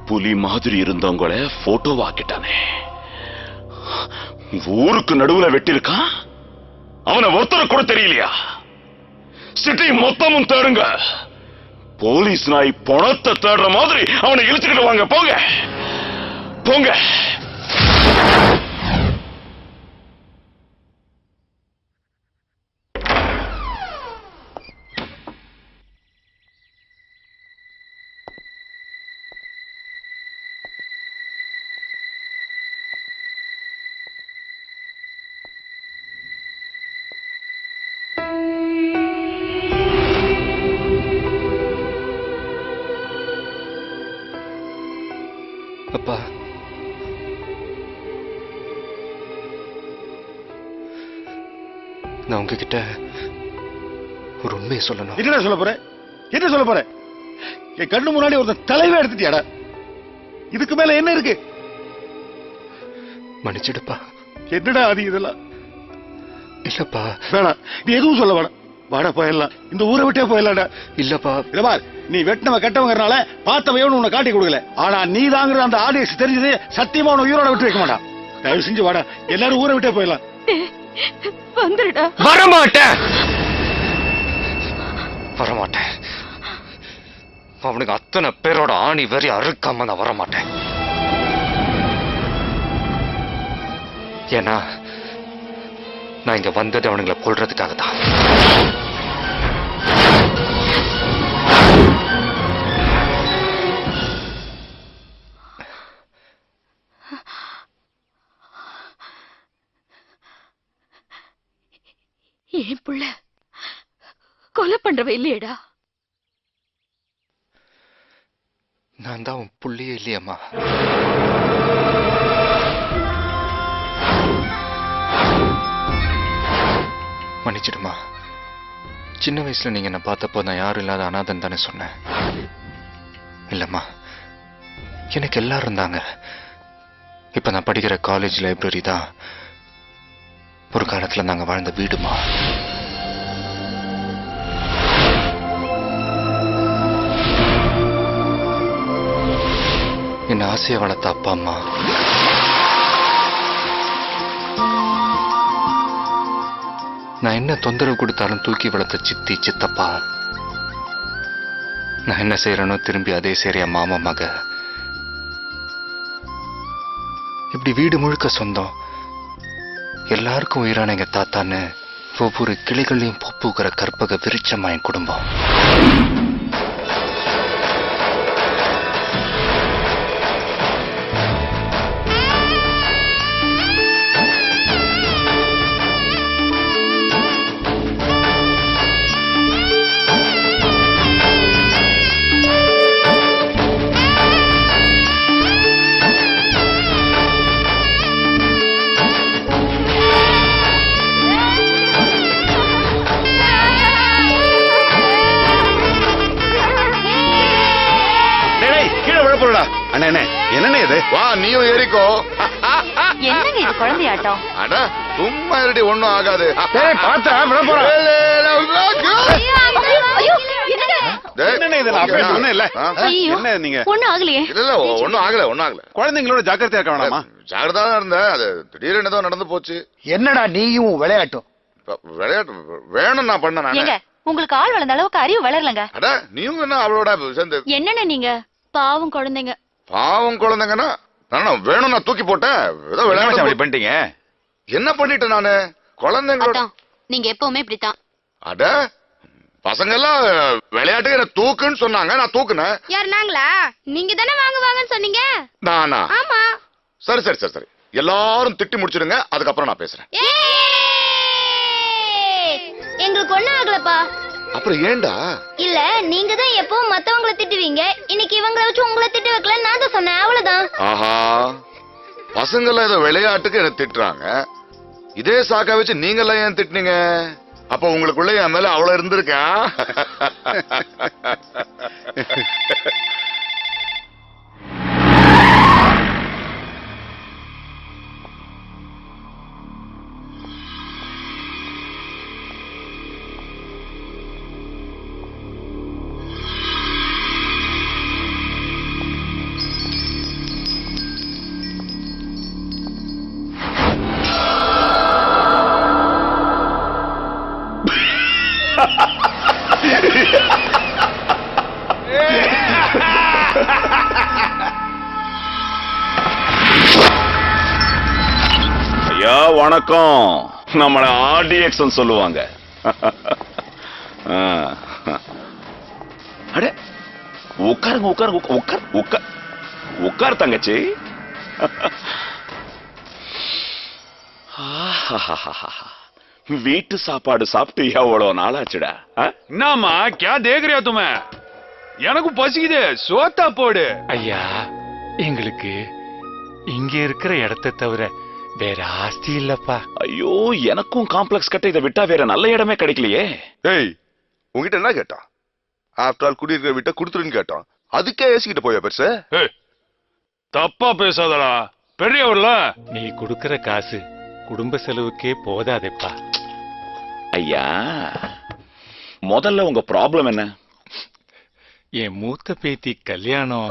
புலி மாதிரி இருந்தவங்கள போட்டோவாக்கிட்டானே. ஊருக்கு நடுவுல வெட்டிருக்கான். அவனை ஒருத்தர கூட தெரியலையா? சிட்டி மொத்தமும் தேடுங்க. போலீஸ் நாய் பணத்தை தேடுற மாதிரி அவனை இழுத்துக்கிட்டு வாங்க. போங்க போங்க. அப்பா, நான் உங்ககிட்ட ஒரு உண்மையை சொல்லணும். என்ன சொல்ல போற? என்ன சொல்ல போற? என் கண்ணு முன்னாடி ஒரு தலைவே எடுத்துட்டியாடா. இதுக்கு மேல என்ன இருக்கு? மன்னிச்சிடுப்பா. என்னடா அது இதெல்லாம்? இல்லப்பா வேணாம், நீ எதுவும் சொல்ல வேணாம். வாடா போயிடலாம், இந்த ஊரை விட்டே போயிடலாம்டா. இல்லப்பா. பார், நீ வெட்டினவ கெட்டவங்கிறனால பார்த்தவையோன்னு உன்னை காட்டி கொடுக்கல. ஆனா நீ தாங்கிற அந்த ஆடியன்ஸ் தெரிஞ்சது சத்தியமா உன்னை உயிரோட விட்டு வைக்க மாட்டான். தயவு செஞ்சு வாடா, எல்லாரும் ஊரை விட்டே போயிடலாம். வந்துடா. வரமாட்டேன், வரமாட்டேன். அவனுக்கு அத்தனை பேரோட ஆணி வெறி அறுக்காம நான் வரமாட்டேன். ஏன்னா நான் இங்க வந்தது அவனுங்களை கொல்றதுக்காக தான். என் புள்ள கொலை பண்றவ இல்லையடா. நான் தான் உன் புள்ளியே இல்லையம்மா. மன்னிச்சிடுமா. சின்ன வயசுல நீங்க என்ன பார்த்தப்போ நான் யாரும் இல்லாத அனாதன் தானே சொன்னேன். இல்லம்மா, எனக்கு எல்லாரும் இருந்தாங்க. இப்ப நான் படிக்கிற காலேஜ் லைப்ரரி தான் ஒரு காலத்துல நாங்க வாழ்ந்த வீடுமா. என்ன ஆசையை வளர்த்த அப்பா அம்மா, நான் என்ன தொந்தரவு கொடுத்தாலும் தூக்கி வளர்த்த சித்தி சித்தப்பா, நான் என்ன செய்யறேனோ திரும்பி அதே சரியா மாமா மக, இப்படி வீடு முழுக்க சொந்தம், எல்லாருக்கும் உயிரான எங்க தாத்தான்னு ஒவ்வொரு கிளைகளையும் பூப்புகிற கற்பக விருட்சமா என் குடும்பம். விழப்போடா அண்ணே என்னண்ணே இது வா நீயும் ஏறிக்கோ. என்னங்க இது குழந்தையாட்டம்? அட சும்மா இருடி, ஒண்ணும் ஆகாது. பார்த்தா விழப்போறா டேய், என்னண்ணே இது நான் அப்படியே சொன்னேன் இல்ல ஆ? ஐயோ, என்ன நீங்க ஒண்ணும் ஆகலையே. இல்ல ஒண்ணும் ஆகல, ஒண்ணும் ஆகல. குழந்தைங்களோட ஜாக்கிரதையா இருக்க வேணாமா? ஜாகிரதா தான் இருந்தேன், அது திடீர்னு ஏதோ நடந்து போச்சு. என்னடா நீயும் விளையாட்டும்? விளையாட்டு வேணும் நான் பண்ண நானு. ஏங்க, உங்களுக்கு ஆள் வளர்ந்த அளவுக்கு அறிவு வளரலங்க. அட நீயும் என்ன அவளோட சேர்ந்து? என்னென்ன நீங்க பாவம் குழந்தைங்க. பாவம் குழந்தைங்கன்னா நான் வேணும் நான் தூக்கி போட்டேன். ஏதோ விளையாட்டு அப்படி பண்ணிட்டீங்க. என்ன பண்ணிட்டேன் நானு குழந்தைங்களோட? நீங்க எப்பவுமே இப்படித்தான். அட பசங்க எல்லாம் விளையாட்டு என்ன தூக்குன்னு சொன்னாங்க, நான் தூக்குனேன். யார் நாங்களா? நீங்க தானே வாங்குவாங்கன்னு சொன்னீங்க. நானா? ஆமா. சரி சரி சரி சரி, எல்லாரும் திட்டி முடிச்சிடுங்க, அதுக்கப்புறம் நான் பேசுறேன். எங்களுக்கு ஒண்ணும் ஆகலப்பா. அப்புறம் ஏண்டா? இல்ல, நீங்க தான் எப்பவும் மத்தவங்கள திட்டுவீங்க, இன்னைக்கு இவங்கள வச்சு உங்களை திட்டு வைக்கல நான் தான் சொன்னேன், அவ்வளவுதான். ஆஹா, பசங்கள ஏதோ விளையாட்டுக்கு என்ன திட்டுறாங்க, இதே சாக்கா வச்சு நீங்கெல்லாம் ஏன் திட்டுனீங்க? அப்ப உங்களுக்குள்ள என் மேல அவ்வளவு இருந்திருக்கா? ஐயா வணக்கம். நம்மள ஆர்டிஎக்ஸ் சொல்லுவாங்க. அட உட்காருங்க உட்காருங்க உட்கார் உட்கார் உட்கார் தங்கச்சி. வீட்டு சாப்பாடு சாப்பிட்டு எவ்வளவு நாளாச்சுடா? என்னம்மா கே தேக்கறியா துமே? எனக்கு பசிக்குது, சோத்தா போடு. ஐயா, எங்களுக்கு இங்க இருக்கிற இடத்தை தவிர வேற ஆஸ்தி இல்லப்பா. ஐயோ, எனக்கும் காம்ப்ளெக்ஸ் கட்ட இதை விட்டா வேற நல்ல இடமே கிடைக்கலையே. ஏய், உங்ககிட்ட என்ன கேட்டான்? ஆஃப்டர் ஆல் குடியிருக்கிற வீட்டை கொடுத்துருன்னு கேட்டான், அதுக்கே ஏசிக்கிட்டு போயா பெருசு? தப்பா பேசாதடா, பெரியவர்ல. நீ கொடுக்கிற காசு குடும்ப செலவுக்கே போதாதேப்பா. ஐயா, முதல்ல உங்க ப்ராப்ளம் என்ன? என் மூத்த பேத்தி கல்யாணம்.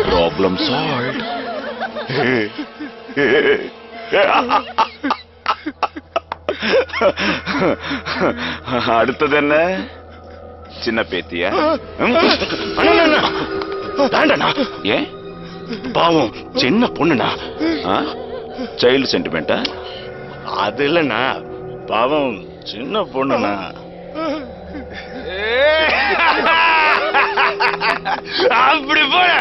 Problem solve. அடுத்தது என்ன? சின்ன பேத்தியா? வேண்டண்ணா. ஏன்? பாவம் சின்ன பொண்ணுண்ணா. சைல்டு சென்டிமெண்டா? அது இல்லண்ணா, பாவம் சின்ன பொண்ணுண்ணா. அப்படி போட.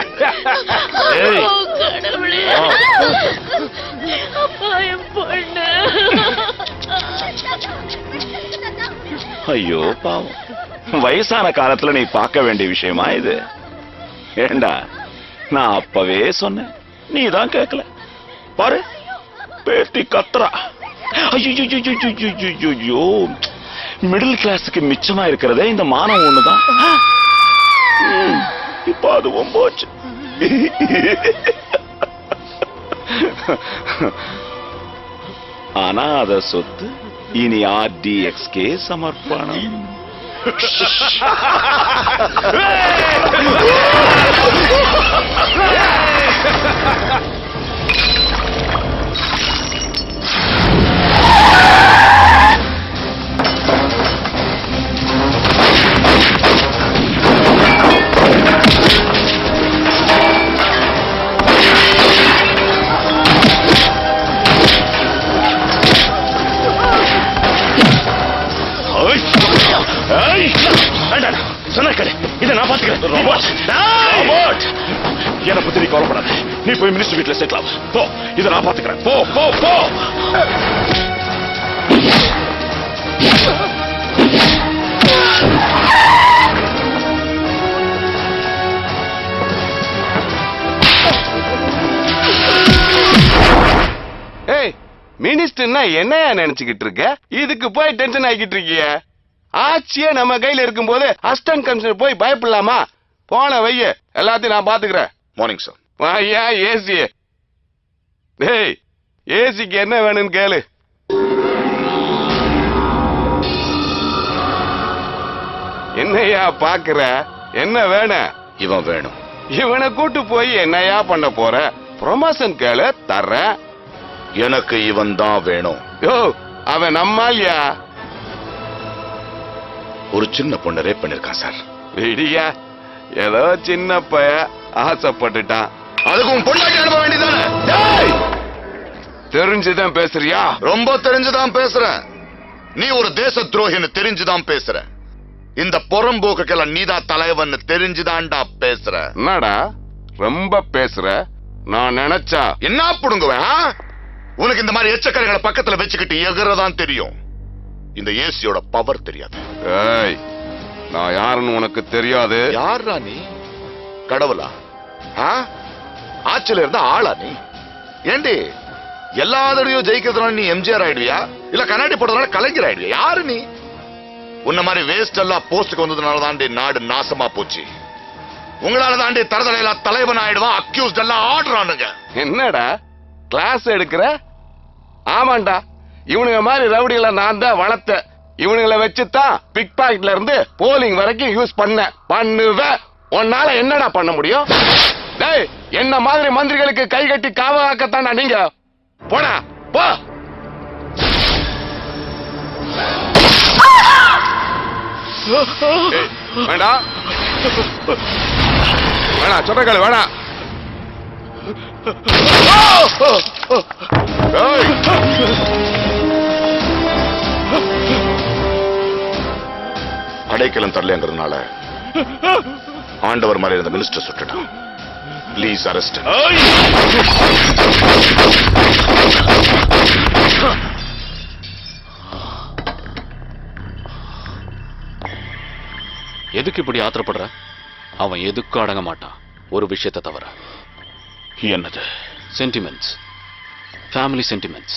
ஐயோ பாவம், வயசான காலத்துல நீ பார்க்க வேண்டிய விஷயமா இது? ஏண்டா, நான் அப்பவே சொன்னேன், நீ தான் கேட்கல. பாரு, பேட்டி கத்துறா. ஐயோ, மிடில் கிளாஸுக்கு மிச்சமா இருக்கிறதே இந்த மானம் ஒண்ணுதான். இப்ப அதுவும் போச்சு. ஆனா அத சொத்து இனி ஆர்டிஎக்ஸ்கே சமர்ப்பணம். இதை நான் பாத்துக்கிறேன். என்ன பத்தி நீ கவலைப்படாத, நீ போய் மினிஸ்டர் வீட்டுல செட்டில் ஆகு. போ, இதை நான் பாத்துக்கிறேன். போ போ போ. ஏய், மினிஸ்டர்னா என்னையா நினைச்சுக்கிட்டு இருக்க? இதுக்கு போய் டென்ஷன் ஆகிட்டு இருக்கிய? ஆட்சியே நம்ம கையில இருக்கும்போது அசிஸ்டன்ட் கமிஷனர் போய் பயப்படலாமா? போன வைய எல்லாத்தையும் நான் பாத்துக்கிறேன். Morning sir. ஐயா ஏசி. டேய் ஏசிக்கு என்ன வேணும்னு கேளு. என்னையா பாக்குற? என்ன வேணும்? இவன் வேணும். இவனை கூட்டு போய் என்னையா பண்ண போற? ப்ரொமோஷன் கேளு, தர்றேன். எனக்கு இவன் தான் வேணும். யோ அவன் நம்மாலியா? ஒரு சின்ன பொண்ணு ரேப் பண்ணிருக்கான் சார். விடியா, ஏதோ சின்ன பைய ஆசைப்பட்டுட்டான். அதுக்கு உன் பொண்ணாட்டி அனுப்ப வேண்டியதானே? டேய், தெரிஞ்சுதான் பேசுறியா? ரொம்ப தெரிஞ்சுதான் பேசுறேன். நீ ஒரு தேச துரோகின்னு தெரிஞ்சுதான் பேசுற. இந்த புறம்போக்குக்கெல்லாம் நீதான் தலைவன் தெரிஞ்சுதான்டா பேசுற. என்னடா ரொம்ப பேசுற? நான் நினைச்சா என்ன புடுங்குவேன்? உனக்கு இந்த மாதிரி எச்சக்கரைகளை பக்கத்துல வச்சுக்கிட்டு எகிறதான் தெரியும். இந்த ஏசியோட பவர் தெரியாது. ஏய், நான் யாருன்னு உனக்கு தெரியாது. யாரா நீ? கடவுளா? ஆட்சியில இருந்த ஆளா நீ? ஏண்டி எல்லாரையும் ஜெயிக்கிறதுனால நீ எம்ஜிஆர் ஆயிடுவியா, இல்ல கண்ணாடி போடுறதுனால கலைஞர் ஆயிடுவியா? யாரு நீ? உன்ன மாதிரி வேஸ்ட் எல்லாம் போஸ்டுக்கு வந்ததுனால தாண்டி நாடு நாசமா போச்சு. உங்களால தாண்டி தரதலையில தலைவன் ஆயிடுவான். அக்யூஸ்ட் எல்லாம் ஆடுறானுங்க. என்னடா கிளாஸ் எடுக்கிற? ஆமாண்டா, இவனுங்க மாதிரி ரவுடிகளை நான் தான் வளர்த்தேன். இவனுங்களை வச்சுதான் பிக் பாக்கெட்ல இருந்து போலிங் வரைக்கும் யூஸ் பண்ணுவேன். உன்னால என்னடா பண்ண முடியும்? டேய், என்ன மாதிரி மந்திரிகளுக்கு கை கட்டி காவலாக்கத்தாண்டா நீங்க. போடா போ. வேண்டாம் வேணாம், சொட்டக்கால வேணாம். அடைக்கலம் தரலங்கிறதுனால ஆண்டவர் மாதிரி இருந்த மினிஸ்டர் சுட்டுட்டான். Please arrest. எதுக்கு இப்படி ஆத்திரப்படுற? அவன் எதுக்கும் அடங்க மாட்டான், ஒரு விஷயத்தை தவிர. என்னது? Sentiments, family sentiments.